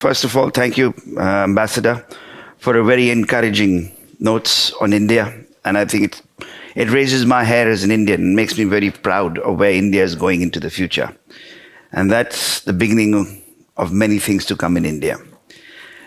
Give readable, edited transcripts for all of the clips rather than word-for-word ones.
First of all, thank you, Ambassador, for a very encouraging notes on India. And I think it raises my hair as an Indian and makes me very proud of where India is going into the future. And that's the beginning of many things to come in India.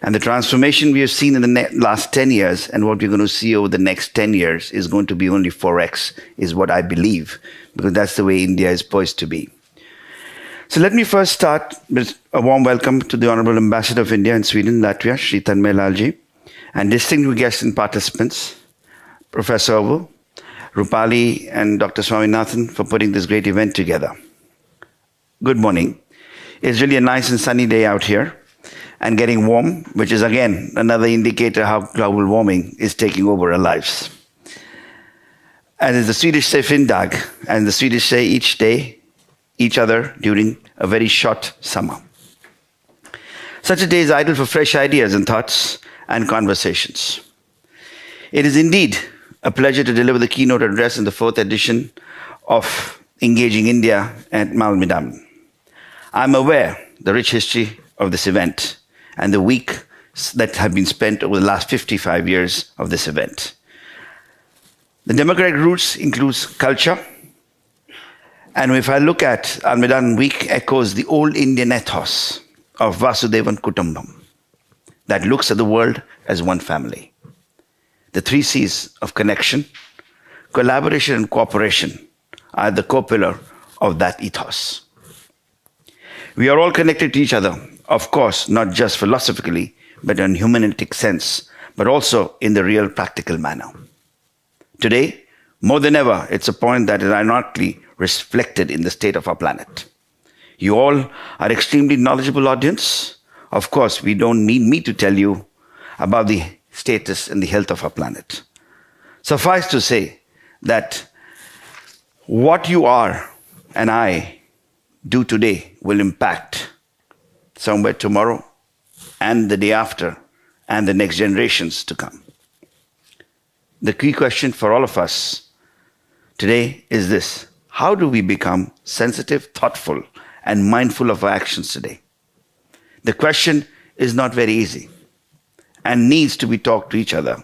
And the transformation we have seen in the last 10 years and what we're going to see over the next 10 years is going to be only 4x, is what I believe, because that's the way India is poised to be. So let me first start with a warm welcome to the Honorable Ambassador of India in Sweden, Latvia, Shri Tanmay Lalji, and distinguished guests and participants, Professor Oval, Rupali, and Dr. Swaminathan for putting this great event together. Good morning. It's really a nice and sunny day out here and getting warm, which is again another indicator how global warming is taking over our lives. And as the Swedish say findag, and the Swedish say each day, each other during a very short summer. Such a day is ideal for fresh ideas and thoughts and conversations. It is indeed a pleasure to deliver the keynote address in the 4th edition of Engaging India at Malmö. I'm aware the rich history of this event and the week that have been spent over the last 55 years of this event. The democratic roots includes culture. And if I look at Almedan Week echoes the old Indian ethos of Vasudevan Kutumbam that looks at the world as one family. The 3 C's of connection, collaboration and cooperation are the co-pillar of that ethos. We are all connected to each other, of course, not just philosophically, but in a humanistic sense, but also in the real practical manner. Today, more than ever, it's a point that is ironically reflected in the state of our planet. You all are extremely knowledgeable audience. Of course, we don't need me to tell you about the status and the health of our planet. Suffice to say that what you are and I do today will impact somewhere tomorrow and the day after and the next generations to come. The key question for all of us today is this: how do we become sensitive, thoughtful, and mindful of our actions today? The question is not very easy and needs to be talked to each other.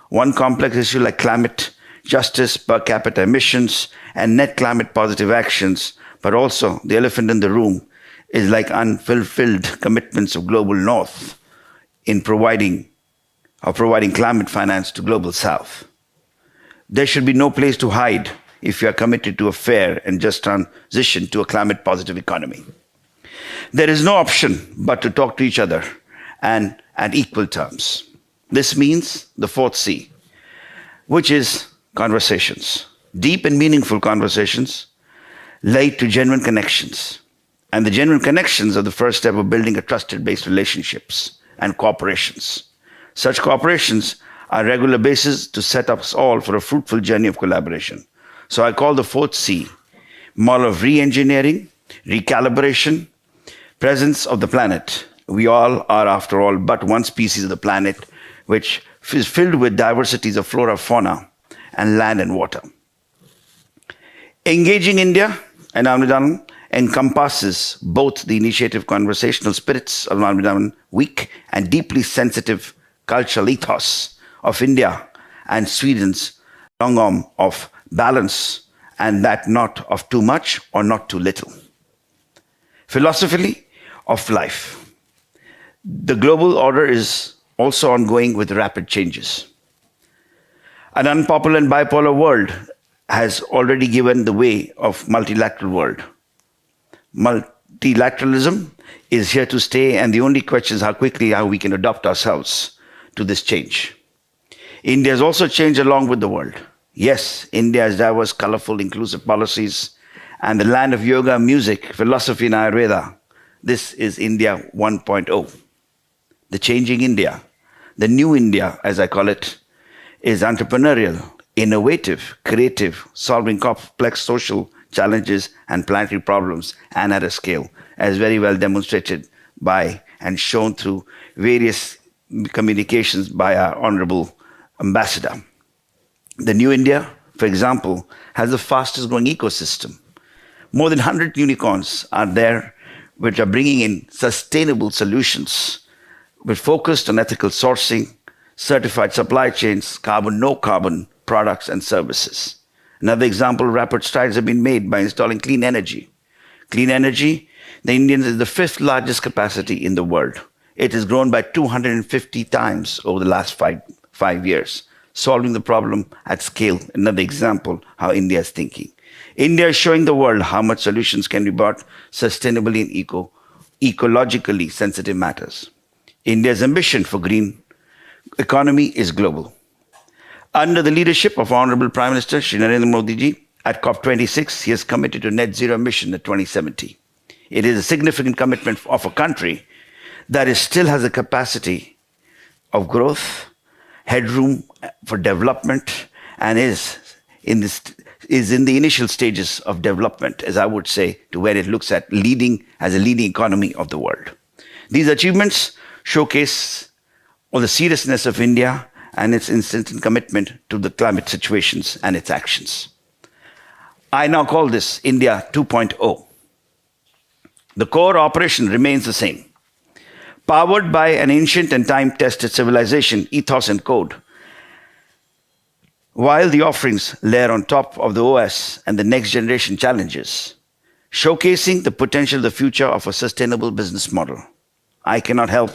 One complex issue like climate justice, per capita emissions, and net climate positive actions, but also the elephant in the room is like unfulfilled commitments of global north in providing climate finance to global south. There should be no place to hide if you are committed to a fair and just transition to a climate positive economy. There is no option but to talk to each other and at equal terms. This means the 4th C, which is conversations. Deep and meaningful conversations lead to genuine connections. And the genuine connections are the first step of building a trusted-based relationships and cooperations. Such cooperations are regular basis to set us all for a fruitful journey of collaboration. So I call the 4th C model of re-engineering, recalibration, presence of the planet. We all are, after all, but one species of the planet, which is filled with diversities of flora, fauna, and land and water. Engaging India and Almedan encompasses both the initiative conversational spirits of Almedan Week and deeply sensitive cultural ethos of India and Sweden's long arm of balance, and that not of too much or not too little. Philosophically of life. The global order is also ongoing with rapid changes. An unpopular and bipolar world has already given the way of multilateral world. Multilateralism is here to stay, and the only question is how we can adapt ourselves to this change. India has also changed along with the world. Yes, India has diverse, colorful, inclusive policies, and the land of yoga, music, philosophy, and Ayurveda. This is India 1.0. The changing India, the new India, as I call it, is entrepreneurial, innovative, creative, solving complex social challenges and planetary problems, and at a scale, as very well demonstrated by and shown through various communications by our Honorable Ambassador. The new India, for example, has the fastest growing ecosystem. More than 100 unicorns are there which are bringing in sustainable solutions with focused on ethical sourcing, certified supply chains, carbon, no carbon products and services. Another example, rapid strides have been made by installing clean energy. Clean energy, the Indians is the fifth largest capacity in the world. It has grown by 250 times over the last five years, solving the problem at scale. Another example, how India is thinking. India is showing the world how much solutions can be brought sustainably in ecologically sensitive matters. India's ambition for green economy is global. Under the leadership of Honorable Prime Minister Shri Narendra Modi ji, at COP26, he has committed to net zero emission at 2070. It is a significant commitment of a country that still has a capacity of growth, headroom for development, and is in the initial stages of development, as I would say, to where it looks at leading as a leading economy of the world. These achievements showcase all the seriousness of India and its insistent commitment to the climate situations and its actions. I now call this India 2.0. The core operation remains the same. Powered by an ancient and time-tested civilization, ethos and code, while the offerings layer on top of the OS and the next generation challenges, showcasing the potential of the future of a sustainable business model. I cannot help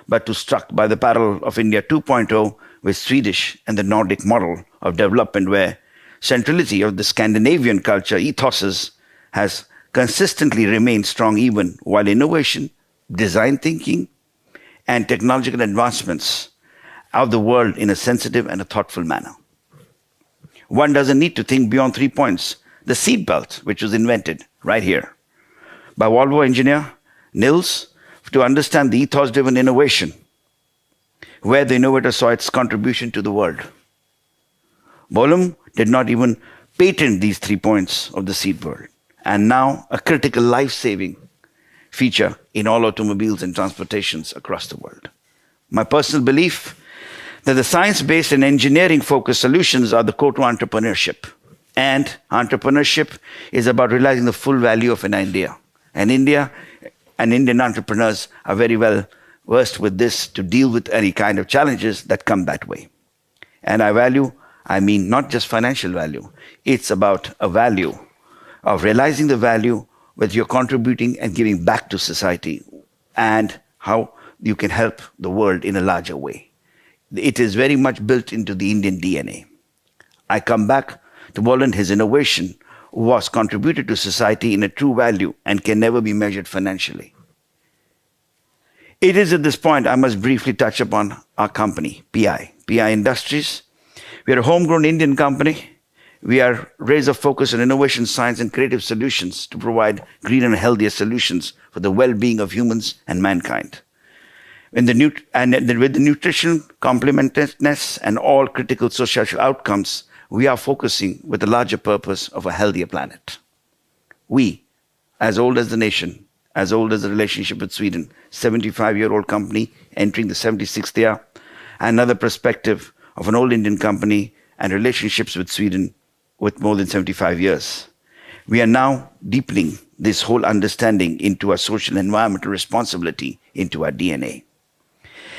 but to struck by the parallel of India 2.0 with Swedish and the Nordic model of development, where centrality of the Scandinavian culture ethoses has consistently remained strong even while innovation, design thinking, and technological advancements of the world in a sensitive and a thoughtful manner. One doesn't need to think beyond 3 points. The seatbelt, which was invented right here by Volvo engineer Nils, to understand the ethos-driven innovation, where the innovator saw its contribution to the world. Bollum did not even patent these 3 points of the seatbelt, and now a critical life-saving feature in all automobiles and transportations across the world. My personal belief that the science-based and engineering-focused solutions are the core to entrepreneurship. And entrepreneurship is about realizing the full value of an idea. And Indian entrepreneurs are very well versed with this to deal with any kind of challenges that come that way. And I mean not just financial value. It's about a value of realizing the value whether you're contributing and giving back to society and how you can help the world in a larger way. It is very much built into the Indian DNA. I come back to Boland. His innovation was contributed to society in a true value and can never be measured financially. It is at this point I must briefly touch upon our company, PI Industries. We are a homegrown Indian company. We are razor-focused on innovation, science, and creative solutions to provide greener and healthier solutions for the well-being of humans and mankind. With the nutrition, complementedness, and all critical social outcomes, we are focusing with the larger purpose of a healthier planet. We, as old as the nation, as old as the relationship with Sweden, 75-year-old company entering the 76th year, another perspective of an old Indian company and relationships with Sweden with more than 75 years. We are now deepening this whole understanding into our social and environmental responsibility into our DNA.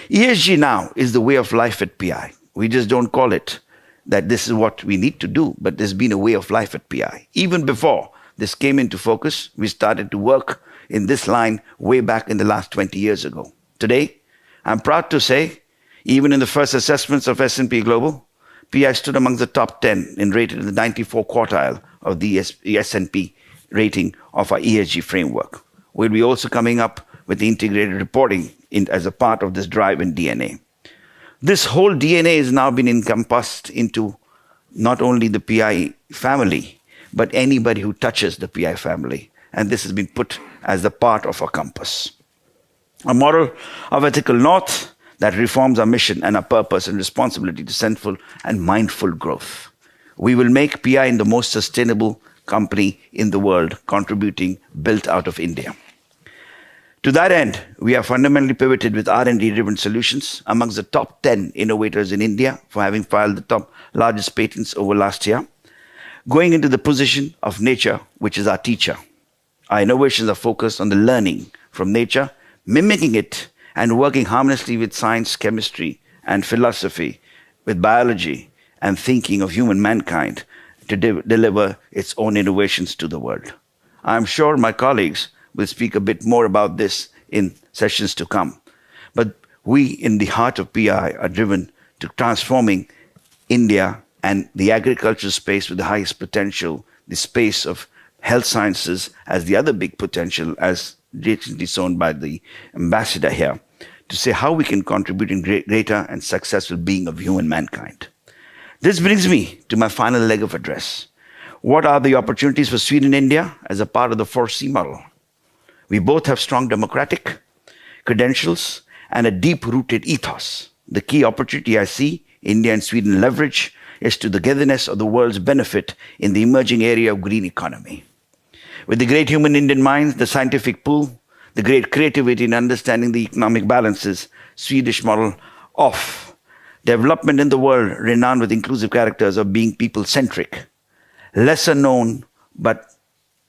ESG now is the way of life at PI. We just don't call it that this is what we need to do, but there's been a way of life at PI. Even before this came into focus, we started to work in this line way back in the last 20 years ago. Today, I'm proud to say, even in the first assessments of S&P Global, PI stood among the top 10 and rated in the 94th quartile of the S&P rating of our ESG framework. We'll be also coming up with the integrated reporting as a part of this drive in DNA. This whole DNA has now been encompassed into not only the PI family, but anybody who touches the PI family. And this has been put as the part of our compass. A model of ethical north that reforms our mission and our purpose and responsibility to sensible and mindful growth. We will make PI the most sustainable company in the world, contributing, built out of India. To that end, we are fundamentally pivoted with R&D-driven solutions amongst the top 10 innovators in India for having filed the top largest patents over last year, going into the position of nature, which is our teacher. Our innovations are focused on the learning from nature, mimicking it, and working harmoniously with science, chemistry, and philosophy, with biology and thinking of human mankind to deliver its own innovations to the world. I'm sure my colleagues will speak a bit more about this in sessions to come. But we in the heart of PI are driven to transforming India and the agricultural space with the highest potential, the space of health sciences as the other big potential, as recently shown by the ambassador here, to say how we can contribute in greater and successful being of human mankind. This brings me to my final leg of address. What are the opportunities for Sweden and India as a part of the 4C model? We both have strong democratic credentials and a deep-rooted ethos. The key opportunity I see India and Sweden leverage is to the togetherness of the world's benefit in the emerging area of green economy. With the great human Indian minds, the scientific pool, the great creativity in understanding the economic balances, Swedish model of development in the world renowned with inclusive characters of being people-centric. Lesser known but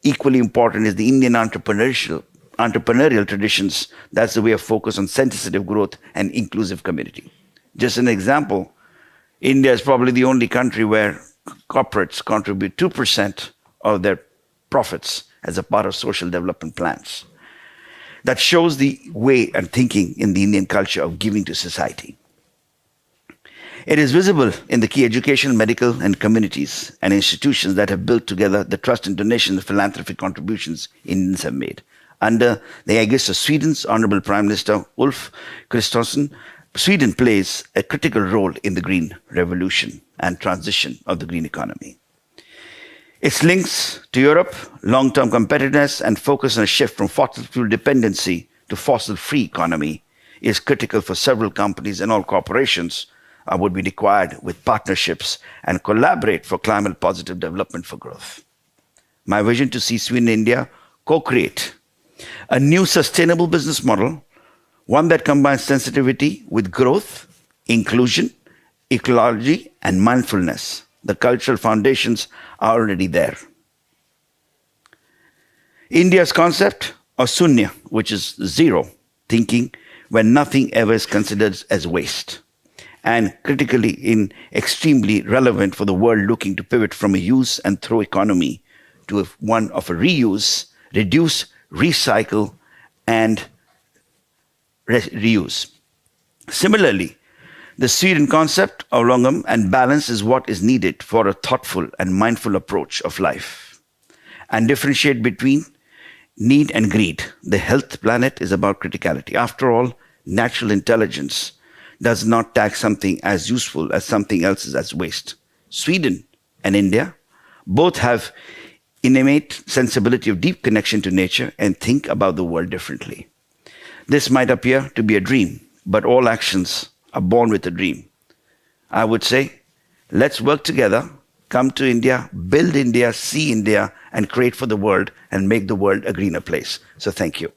equally important is the Indian entrepreneurial traditions. That's the way of focus on sensitive growth and inclusive community. Just an example, India is probably the only country where corporates contribute 2% of their profits as a part of social development plans. That shows the way and thinking in the Indian culture of giving to society. It is visible in the key educational, medical, and communities and institutions that have built together the trust and donation and philanthropic contributions Indians have made. Under the aegis of Sweden's Honorable Prime Minister Ulf Kristersson, Sweden plays a critical role in the green revolution and transition of the green economy. Its links to Europe, long-term competitiveness, and focus on a shift from fossil fuel dependency to fossil-free economy is critical for several companies, and all corporations would be required with partnerships and collaborate for climate-positive development for growth. My vision to see Sweden and India co-create a new sustainable business model, one that combines sensitivity with growth, inclusion, ecology, and mindfulness. The cultural foundations are already there. India's concept of Sunya, which is zero thinking, when nothing ever is considered as waste, and critically extremely relevant for the world looking to pivot from a use and throw economy to one of a reuse, reduce, recycle, and reuse. Similarly, the Sweden concept of longum and balance is what is needed for a thoughtful and mindful approach of life, and differentiate between need and greed. The health planet is about criticality. After all, natural intelligence does not tag something as useful as something else as waste. Sweden and India both have innate sensibility of deep connection to nature and think about the world differently. This might appear to be a dream, but all actions are born with a dream. I would say, let's work together, come to India, build India, see India, and create for the world and make the world a greener place. So thank you.